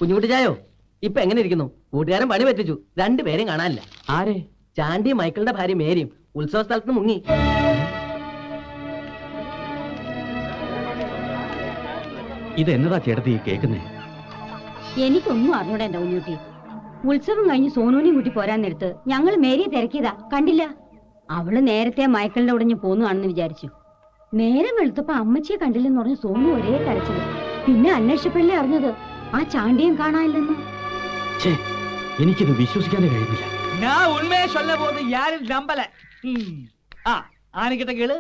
കുഞ്ഞുകുട്ടി ചായോ ഇപ്പൊ എങ്ങനെ ഇരിക്കുന്നു? കൂട്ടുകാരൻ പണി പറ്റിച്ചു, രണ്ടുപേരും കാണാനില്ല. ആരെ? ചാണ്ടി മൈക്കിളിന്റെ ഭാര്യ മേരിയും ഉത്സവ സ്ഥലത്ത് മുങ്ങി. ഇതെന്നതാ ചേട്ടത്തി കേൾക്കുന്നേ? എനിക്കൊന്നും അറിഞ്ഞൂടെ എന്റെ കുഞ്ഞുകുട്ടി. ഉത്സവം കഴിഞ്ഞ് സോനുവിനെയും കൂട്ടി പോരാൻ നേരത്ത് ഞങ്ങൾ മേരിയെ തിരക്കിയതാ, കണ്ടില്ല. അവള് നേരത്തെ മൈക്കിളിന്റെ ഉടഞ്ഞ് പോന്നുകാണെന്ന് വിചാരിച്ചു. നേരം വെളുത്തപ്പോ അമ്മച്ചിയെ കണ്ടില്ലെന്ന് പറഞ്ഞ് സോനു ഒരേ കരച്ചില്. പിന്നെ അന്വേഷിച്ചപ്പോഴല്ലേ അറിഞ്ഞത് ആ ചാണ്ടിയും കാണാനില്ലെന്ന്. എനിക്കിത് വിശ്വസിക്കാനേ കഴിയുന്നില്ല. ഞാൻ ഉണ്മയെ சொல்ல போது யாரும் நம்பல. ஆனிக்கிட்ட கேளு.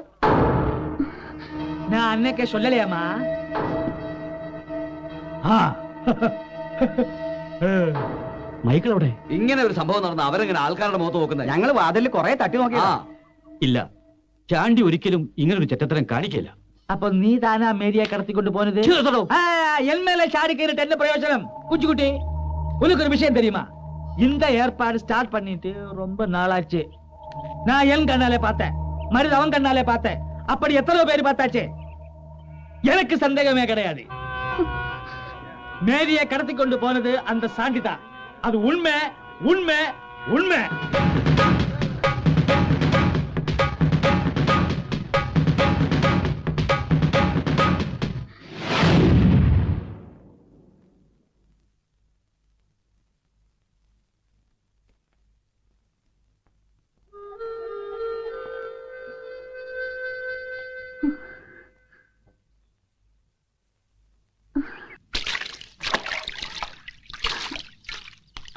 நான் அன்னைக்கே சொல்லலையாமா? മൈക്കിൾ അവിടെ? ഇങ്ങനെ ഒരു സംഭവം നടന്ന അവരെങ്ങനെ ആൾക്കാരുടെ മുഖത്ത് നോക്കുന്നത്? ഞങ്ങൾ വാതിലിൽ കുറെ തട്ടി നോക്കിയാ. ഇല്ല, ചാണ്ടി ഒരിക്കലും ഇങ്ങനൊരു ചെറ്റത്തരം കാണിക്കില്ല. அப்ப நீ தானா மேரியை கடத்திக்கொண்டு போனது? என் மேல சாடி கேட்டு என்ன பிரயோஜனம்? குஞ்சுக்குட்டி, உனக்கு ஒரு விஷயம் தெரியுமா? இந்த ஏற்பாடு ஸ்டார்ட் பண்ணிட்டு ரொம்ப நாளாச்சு. நான் என் கண்ணாலே பார்த்தேன், மருது அவன் கண்ணாலே பார்த்தேன். அப்படி எத்தனை பேர் பார்த்தாச்சு? எனக்கு சந்தேகமே கிடையாது. மேரியை கடத்தி கொண்டு போனது அந்த சாண்டிதான். அது உண்மை உண்மை உண்மை.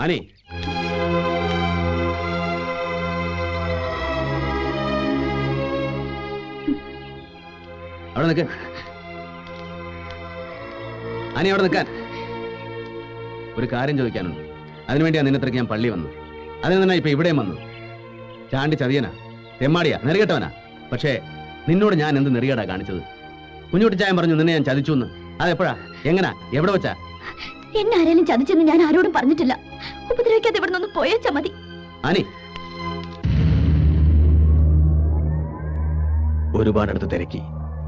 അനി, അവിടെ നിൽക്ക്. അനി, അവിടെ നിൽക്കാൻ. ഒരു കാര്യം ചോദിക്കാനുണ്ട്. അതിനുവേണ്ടിയാണ് നിന്നത്രയ്ക്ക് ഞാൻ പള്ളി വന്നു. അതിന് തന്നെ ഇപ്പൊ ഇവിടെയും വന്നു. ചാണ്ടി ചതിയനാ, തെമ്മാടിയാ, നെറികെട്ടവനാ. പക്ഷേ നിന്നോട് ഞാൻ എന്ത് നെറികേടാ കാണിച്ചത്? കുഞ്ഞുകുട്ടി ചായം പറഞ്ഞു നിന്നെ ഞാൻ ചതിച്ചു എന്ന്. അതെപ്പോഴാ, എങ്ങനാ, എവിടെ വെച്ചാ? എന്നെ ആരെങ്കിലും ചതിച്ചെന്ന് ഞാൻ ആരോടും പറഞ്ഞിട്ടില്ല. ഉപദ്രവിക്കാതെ ഇവിടെ നിന്ന് പോയേച്ചാ മതി. അനി, ഒരുപാടടുത്ത് തിരക്കി,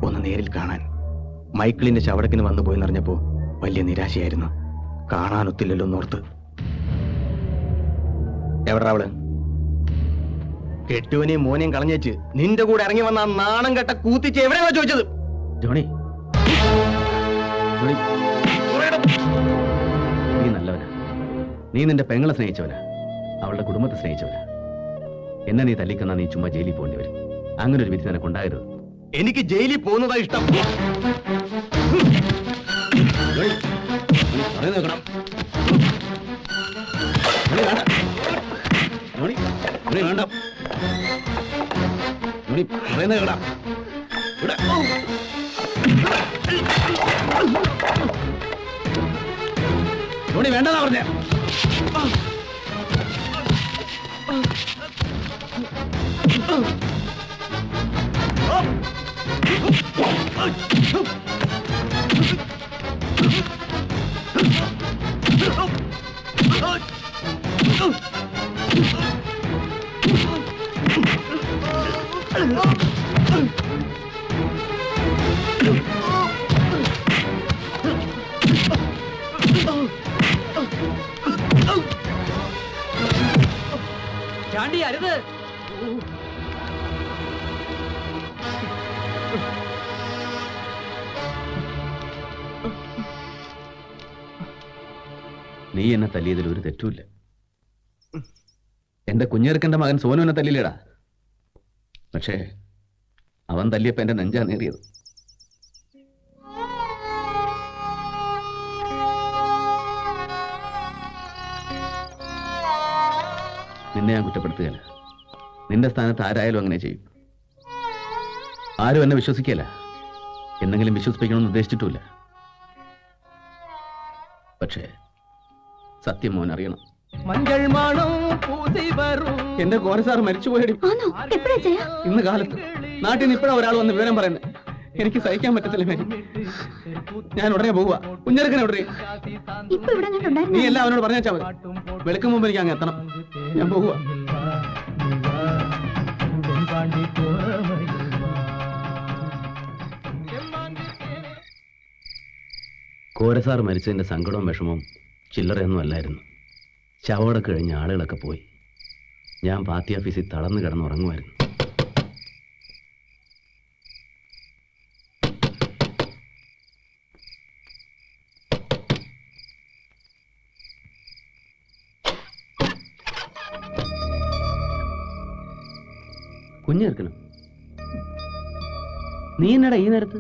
ഒന്ന് നേരിൽ കാണാൻ. മൈക്കിളിന്റെ ശവടക്കിന് വന്നു പോയി നിറഞ്ഞപ്പോ വലിയ നിരാശയായിരുന്നു. കാണാനൊത്തില്ലല്ലോ എന്നോർത്ത്. എവിടാ അവള്? കെട്ടുവനെയും മോനെയും കളഞ്ഞേച്ച് നിന്റെ കൂടെ ഇറങ്ങി വന്ന നാണം കെട്ട കൂത്തിച്ച് എവിടെയാ ചോദിച്ചത്? ജോണി, നീ നല്ലവനാ. നീ നിന്റെ പെങ്ങളെ സ്നേഹിച്ചവനാ, അവളുടെ കുടുംബത്തെ സ്നേഹിച്ചവനാ. എന്നെ നീ തല്ലിക്കന്നാ നീ ചുമ്മാ ജയിലിൽ പോകേണ്ടി വരും. അങ്ങനെ ഒരു വിധി നിനക്കുണ്ടാകരുത്. എനിക്ക് ജയിലിൽ പോകുന്നതാ ഇഷ്ടം. വേണ്ടെന്നാ പറഞ്ഞ. ചാണ്ടി അരുത്. നീ എന്നെ തല്ലിയതിൽ ഒരു തെറ്റുമില്ല. എന്റെ കുഞ്ഞെറുക്കന്റെ മകൻ സോനു എന്നെ തല്ലില്ലേടാ. പക്ഷേ അവൻ തല്ലിയപ്പോ എന്റെ നെഞ്ചാ നേറിയത്. നിന്നെ ഞാൻ കുറ്റപ്പെടുത്തുകയല്ല. നിന്റെ സ്ഥാനത്ത് ആരായാലും അങ്ങനെ ചെയ്യും. ആരും എന്നെ വിശ്വസിക്കല. എന്നെങ്കിലും വിശ്വസിപ്പിക്കണമെന്ന് ഉദ്ദേശിച്ചിട്ടുമില്ല. പക്ഷേ സത്യം മോൻ അറിയണം. മഞ്ഞൾ മണം പൂതി വരും. എന്റെ കോരസാർ മരിച്ചുപോയടി. ഇന്ന് കാലത്ത് നാട്ടിൽ നിന്ന് ഇപ്പോഴാ ഒരാൾ വന്ന് വിവരം പറയുന്നത്. എനിക്ക് സഹിക്കാൻ പറ്റത്തില്ല മേരി. ഞാൻ ഉടനെ പോവുക. കുഞ്ഞെറുക്കനെ ഉടനെ. നീ എല്ലാം അവനോട് പറഞ്ഞാച്ചാ മതി. വെളുക്കും മുമ്പ് എനിക്ക് അങ്ങ് എത്തണം. ഞാൻ പോവുക. കോരസാർ മരിച്ചതിന്റെ സങ്കടവും വിഷമവും ചില്ലറയൊന്നും അല്ലായിരുന്നു. ശവമടക്ക് കഴിഞ്ഞ ആളുകളൊക്കെ പോയി. ഞാൻ പാർട്ടി ഓഫീസിൽ തളർന്നു കിടന്നുറങ്ങുമായിരുന്നു. കുഞ്ഞേർക്കണം, നീ എന്നടാ ഈ നേരത്ത്?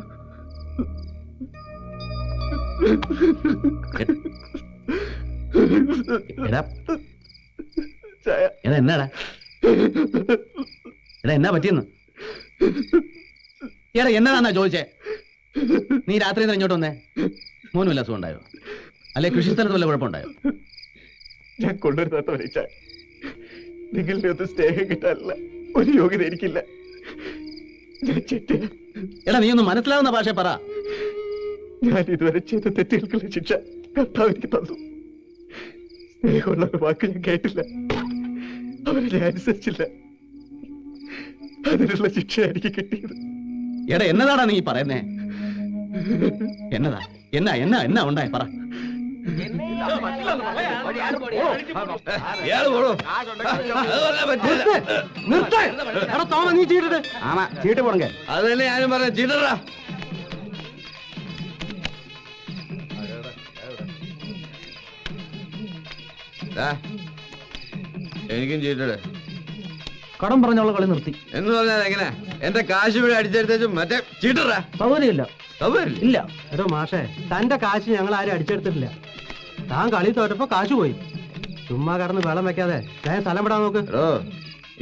എടാ എടാ എന്നാടാ എടാ എന്നാ പറ്റിയെന്ന്? എടാ എന്നതാന്നാ ചോദിച്ചേ? നീ രാത്രി ഇങ്ങോട്ട് വന്നേ? മോനും വല്ല അസുഖം ഉണ്ടായോ? അല്ലെ കൃഷിസ്ഥലത്ത് വല്ല കുഴപ്പമുണ്ടായോ? ഞാൻ കൊണ്ടുവരുന്ന നിങ്ങളുടെ ഒന്നും സ്നേഹം കിട്ടാനില്ല, ഒരു യോഗ്യത എനിക്കില്ല. ഞാൻ ചെറ്റ. എടാ നീ ഒന്ന് മനസ്സിലാവുന്ന ഭാഷ പറ. ഞാൻ ഇതുവരെ ചെയ്ത തെറ്റുകൾക്കുള്ള ശിക്ഷ കർത്താവ് എനിക്ക് തന്നു. സ്നേഹമുള്ള ഒരു വാക്ക് ഞാൻ കേട്ടില്ല, അവരെ ഞാൻ അനുസരിച്ചില്ല. അതിനുള്ള ശിക്ഷ എനിക്ക് കിട്ടിയത്. എടാ എന്നതാടാ നീ പറയുന്നേ? എന്നതാ എന്നാ എന്നാ എന്നാ ഉണ്ടായി പറ. ചീട്ട് പോണേ. അത് തന്നെ ഞാനും പറഞ്ഞ ചീട്ടറാ. എനിക്കും ചീട്ടട. കടം പറഞ്ഞുള്ള കളി നിർത്തി എന്ന് പറഞ്ഞാൽ എങ്ങനെ? എന്റെ കാശ് ഇവിടെ അടിച്ചെടുത്തും മറ്റേ ചീട്ടറാ. സൗകര്യമില്ല. ഇല്ല. എടോ മാഷേ, തന്റെ കാശ് ഞങ്ങൾ ആരും അടിച്ചെടുത്തിട്ടില്ല. താൻ കളി തോറ്റപ്പോ കാശ് പോയി. ചുമ്മാ കടന്ന് വെള്ളം വെക്കാതെ ഞാൻ സ്ഥലം വിടാൻ നോക്ക്.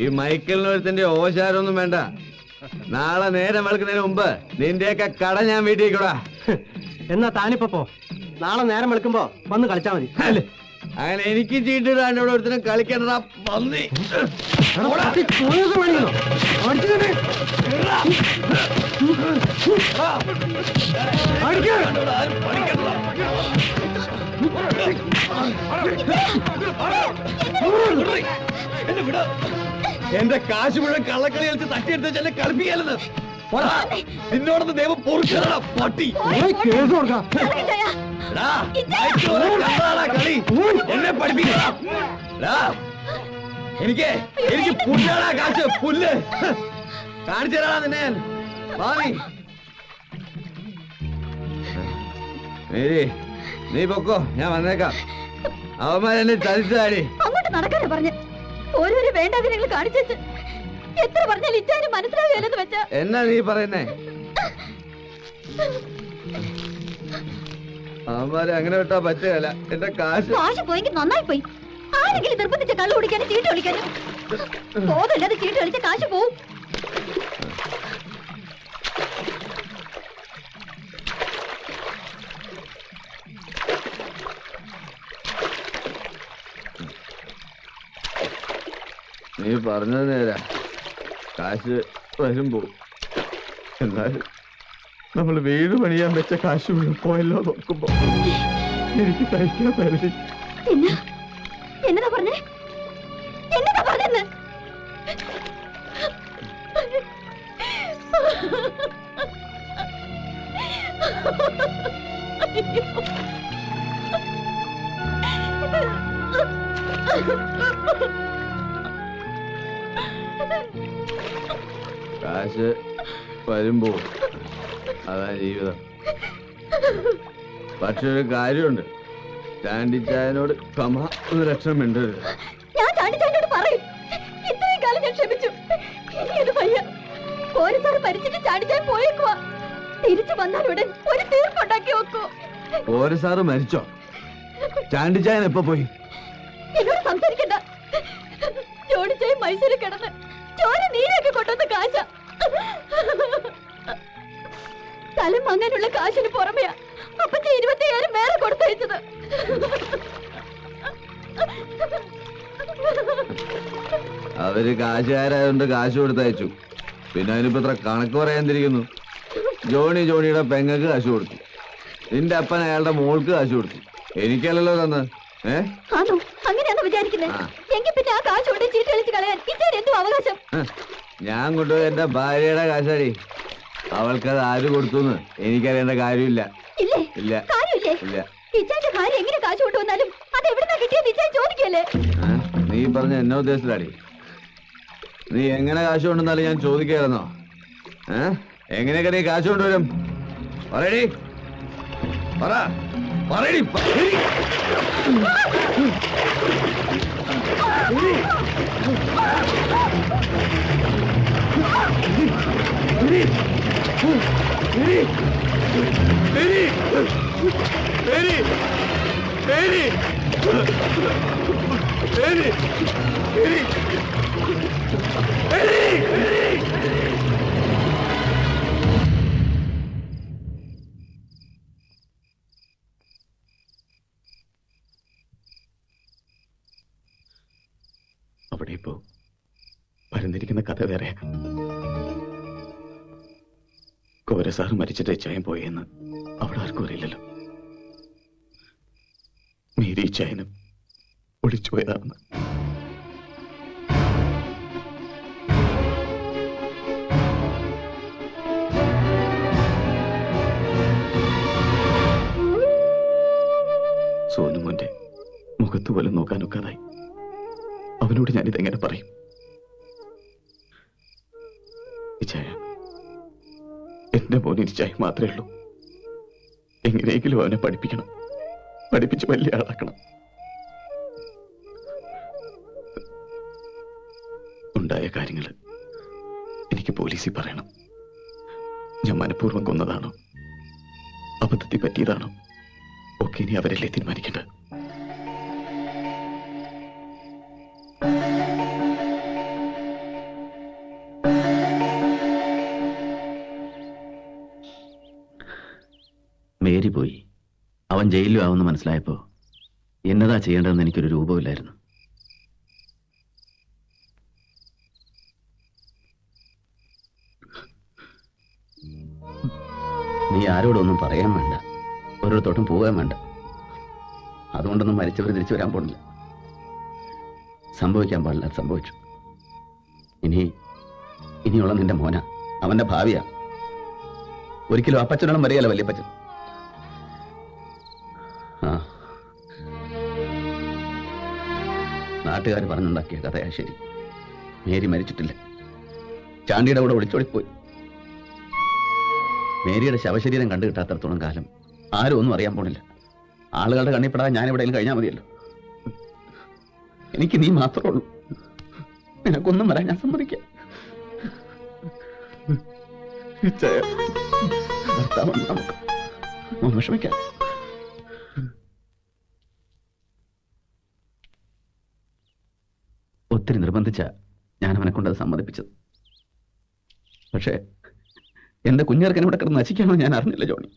ഈ മൈക്കലിനൊരുത്തിന്റെ ഓശാരൊന്നും വേണ്ട. നാളെ നേരം വെളുക്കുന്നതിന് മുമ്പ് നിന്റെയൊക്കെ കട ഞാൻ വീട്ടിലേക്കൂടാ. എന്നാ താനിപ്പോ പോ. നാളെ നേരം വെളുക്കുമ്പോ വന്ന് കളിച്ചാ മതി. അല്ലേ? അങ്ങനെ എനിക്ക് ചീട്ടിടാണ്ട് ഇവിടെ ഒരുത്തരം കളിക്കണ്ട പന്നി. എന്റെ കാശ് മുഴുവൻ കള്ളക്കളി കളിച്ച് തട്ടിയെടുത്ത് എന്നെ കളിപ്പിക്കാലെന്ന് നിന്നോടൊന്ന് ദൈവം പൊറുക്കണം പട്ടി. കേസ് കൊടുക്കാം. കളി എന്നെ പഠിപ്പിക്കണം. എനിക്ക് പുല്ലാടാ കാശ്, പുല്ല് കാണിച്ചു തരാടാ നിന്നെ. വാങ്ങി നീ പൊക്കോ, ഞാൻ വന്നേക്കാം. അവന്മാരെന്നെ ചതിച്ചാടി. അങ്ങോട്ട് നടക്കാനാ പറഞ്ഞ് ഓരോരോ വേണ്ടാതെ നിങ്ങൾ കാണിച്ചു എത്ര പറഞ്ഞാലും ഇറ്റാനും മനസ്സിലാവില്ലെന്ന് വെച്ചാ എന്നാ നീ പറയുന്നേ? അവന്മാരെ അങ്ങനെ വിട്ടാ പറ്റുകയല്ല. എന്റെ കാശ് പോയെങ്കിൽ നന്നായി പോയി. ആരെങ്കിലും നിർബന്ധിച്ച കള്ളു കുടിക്കാനും ചീട്ട് കളിക്കാനും ബോധമില്ലാതെ ചീട്ട് കളിച്ച കാശ് പോവും. നീ പറഞ്ഞത് നേരാ, കാശ് വരുമ്പോ. എന്നാലും നമ്മൾ വീട് പണിയാൻ വെച്ച കാശ് പോയല്ലോ നോക്കുമ്പോ എനിക്ക് തയ്ക്കാൻ തരുതി. എന്നതാ പറഞ്ഞേ? എന്നതാ പറഞ്ഞെന്ന്? കാശ് വരുമ്പോ അതാ ജീവിതം. പക്ഷെ ഒരു കാര്യമുണ്ട്, ചാണ്ടിച്ചായനോട് ഒന്ന് ലക്ഷണം മിണ്ടരുത്. ഞാൻ ചാണ്ടിച്ചായനോട് പറയും. ഇത്രയും കാലം ഞാൻ ക്ഷമിച്ചു. ഇത് വയ്യ. ഒരു സാറ് പരിച്ചിട്ട് ചാണ്ടിച്ചായൻ പോയേക്കുവാ. തിരിച്ചു വന്നാലുടൻ ഒരു തീർപ്പുണ്ടാക്കി വെക്കൂ. ഓരോ സാറ് മരിച്ചോ? ചാണ്ടിച്ചായൻ എപ്പോ പോയി? എന്നോട് സംസാരിക്കണ്ട. ജോണിച്ചായൻ മൈസൂരിൽ കിടന്ന് ചോര നീരൊക്കെ കൊണ്ടുവന്ന കാശ. സ്ഥലം വാങ്ങാനുള്ള കാശിന് പുറമെയാ അപ്പച്ച 25,000 വേറെ കൊടുത്തയച്ചത്. അവര് കാശുകാരായതുകൊണ്ട് കാശ് കൊടുത്തയച്ചു. പിന്നെ അതിനിപ്പോ ഇത്ര കണക്ക് പറയാതിരിക്കുന്നു. ജോണിയുടെ പെങ്ങക്ക് കാശ് കൊടുത്തു. നിന്റെ അപ്പൻ അയാളുടെ മോൾക്ക് കാശ് കൊടുത്തു. എനിക്കല്ലല്ലോ തന്ന്. ആണോ? അങ്ങനെയാണോ വിചാരിക്കുന്നത്? എങ്കിൽ പിന്നെ ആ കാശ് കൊണ്ട് ചീട്ട് കളിച്ച് കളയാൻ ഇച്ചാൻ എന്തോ അവകാശം? ഞാൻ കൊണ്ടുപോയി എന്റെ ഭാര്യയുടെ കാശാടി. അവൾക്കത് ആര് കൊടുത്തു എനിക്കറിയേണ്ട കാര്യമില്ല. ഇല്ലേ? ഇല്ല കാര്യമില്ലേ? ഇല്ല. ഇച്ചാന്റെ ഭാര്യ എങ്ങനെ കാശ് കൊണ്ടുവന്നാലും അത് എവിടുന്നാ കിട്ടിയെന്ന് ഇച്ചാൻ ചോദിക്കല്ലേ? നീ പറഞ്ഞ എന്നെ ഉദ്ദേശത്തിലാടി. നീ എങ്ങനെ കാശ് കൊണ്ടുവന്നാലും ഞാൻ ചോദിക്കായിരുന്നോ? എങ്ങനെയൊക്കെ നീ കാശ് കൊണ്ടുവരും? പറയടി, പറയടി. അവിടെ ഇപ്പോ പരന്നിരിക്കുന്ന കഥ വേറെ. കോരസാറ് മരിച്ചിട്ട് ചായം പോയെന്ന് അവിടെ ആർക്കും അറിയില്ലല്ലോ. മേരി ചായനും ഒളിച്ചു പോയതാണെന്ന്. സോനുമോന്റെ മുഖത്ത് പോലും നോക്കാനൊക്കാതായി. അവനോട് ഞാനിതെങ്ങനെ പറയും? ഇച്ചായ, എന്റെ മോന് ഇച്ചായ മാത്രമേ ഉള്ളൂ. എങ്ങനെയെങ്കിലും അവനെ പഠിപ്പിക്കണം, പഠിപ്പിച്ച് വലിയ ആളാക്കണം. ഉണ്ടായ കാര്യങ്ങൾ എനിക്ക് പോലീസിൽ പറയണം. ഞാൻ മനഃപൂർവ്വം കൊന്നതാണോ, അബദ്ധത്തിൽ പറ്റിയതാണോ ഒക്കെ ഇനി അവരല്ലേ തീരുമാനിക്കേണ്ടത്. മേരി പോയി, അവൻ ജയിലിലും ആവുമെന്ന് മനസ്സിലായപ്പോ എന്നതാ ചെയ്യേണ്ടതെന്ന് എനിക്കൊരു രൂപമില്ലായിരുന്നു. നീ ആരോടൊന്നും പറയാൻ വേണ്ട, ഓരോരുത്തോട്ടും പോകാൻ വേണ്ട. അതുകൊണ്ടൊന്നും മരിച്ചവർ തിരിച്ചു വരാൻ പോണില്ല. സംഭവിക്കാൻ പാടില്ല, സംഭവിച്ചു. ഇനിയുള്ള നിന്റെ മോന, അവന്റെ ഭാവിയാ. ഒരിക്കലും അപ്പച്ചനോളം വരികയല്ല വല്യപ്പച്ചൻ. നാട്ടുകാർ പറഞ്ഞുണ്ടാക്കിയ കഥയാ ശരി. മേരി മരിച്ചിട്ടില്ല, ചാണ്ടിയുടെ കൂടെ ഒളിച്ചോടിപ്പോയി. മേരിയുടെ ശവശരീരം കണ്ടു കിട്ടാത്തടത്തോളം കാലം ആരും ഒന്നും അറിയാൻ പോണില്ല. ആളുകളുടെ കണ്ണിപ്പെടാൻ ഞാൻ എവിടെയെങ്കിലും കഴിഞ്ഞാൽ മതിയല്ലോ. എനിക്ക് നീ മാത്രമേ ഉള്ളൂ. നിനക്കൊന്നും വരാൻ ഞാൻ സമ്മതിക്കാം. നമുക്ക് വിഷമിക്കാം. ഒത്തിരി നിർബന്ധിച്ച ഞാൻ അവനെ കൊണ്ടത് സമ്മതിപ്പിച്ചത്. പക്ഷേ എന്റെ കുഞ്ഞേർക്കനെ ഇവിടെ കിടന്ന് നശിക്കാമോ ഞാൻ അറിഞ്ഞില്ല ജോണി.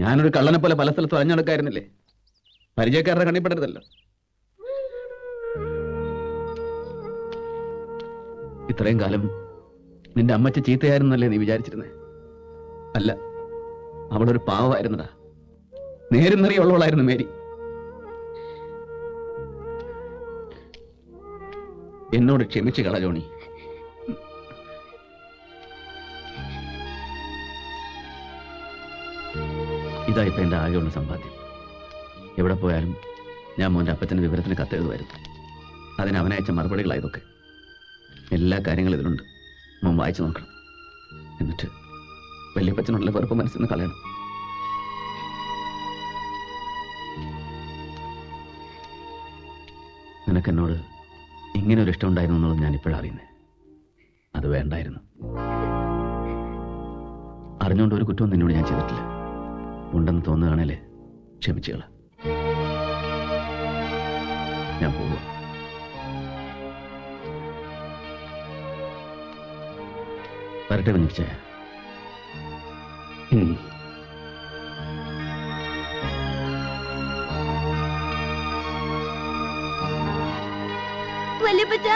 ഞാനൊരു കള്ളനെ പോലെ പല സ്ഥലത്തും അഞ്ഞെടുക്കായിരുന്നില്ലേ. പരിചയക്കാരുടെ കണ്ണിപ്പെടരുതല്ലോ. ഇത്രയും കാലം നിന്റെ അമ്മച്ചി ചീത്തയായിരുന്നല്ലേ നീ വിചാരിച്ചിരുന്നേ? അല്ല, അവളൊരു പാവമായിരുന്നടാ. നേരും നിറയുള്ളവളായിരുന്നു മേരി. എന്നോട് ക്ഷമിച്ചു കള ജോണി. ഇതായിപ്പോ എന്റെ ആകെയുള്ള സമ്പാദ്യം. എവിടെ പോയാലും ഞാൻ മോന്റെ അപ്പച്ചന്റെ വിവരത്തിന് കത്തെഴുതുമായിരുന്നു. അതിന് അവനയച്ച മറുപടികളായതൊക്കെ. എല്ലാ കാര്യങ്ങളും ഇതിലുണ്ട്. മോൻ വായിച്ചു നോക്കണം. എന്നിട്ട് വല്യപ്പച്ചനുള്ള വെറുപ്പ് മനസ്സിൽ നിന്ന് കളയണം. നിനക്കെന്നോട് ഇങ്ങനെ ഒരു ഇഷ്ടം ഉണ്ടായിരുന്നു എന്നുള്ളത് ഞാൻ ഇപ്പോഴറിയുന്നേ. അത് വേണ്ടായിരുന്നു. അറിഞ്ഞുകൊണ്ട് ഒരു കുറ്റവും നിന്നോട് ഞാൻ ചെയ്തിട്ടില്ല. ഉണ്ടെന്ന് തോന്നുകയാണല്ലേ, ക്ഷമിച്ചുകള. ഞാൻ പോവുക. വരട്ടെ കുഞ്ഞിച്ചേ. വല്യപ്പച്ച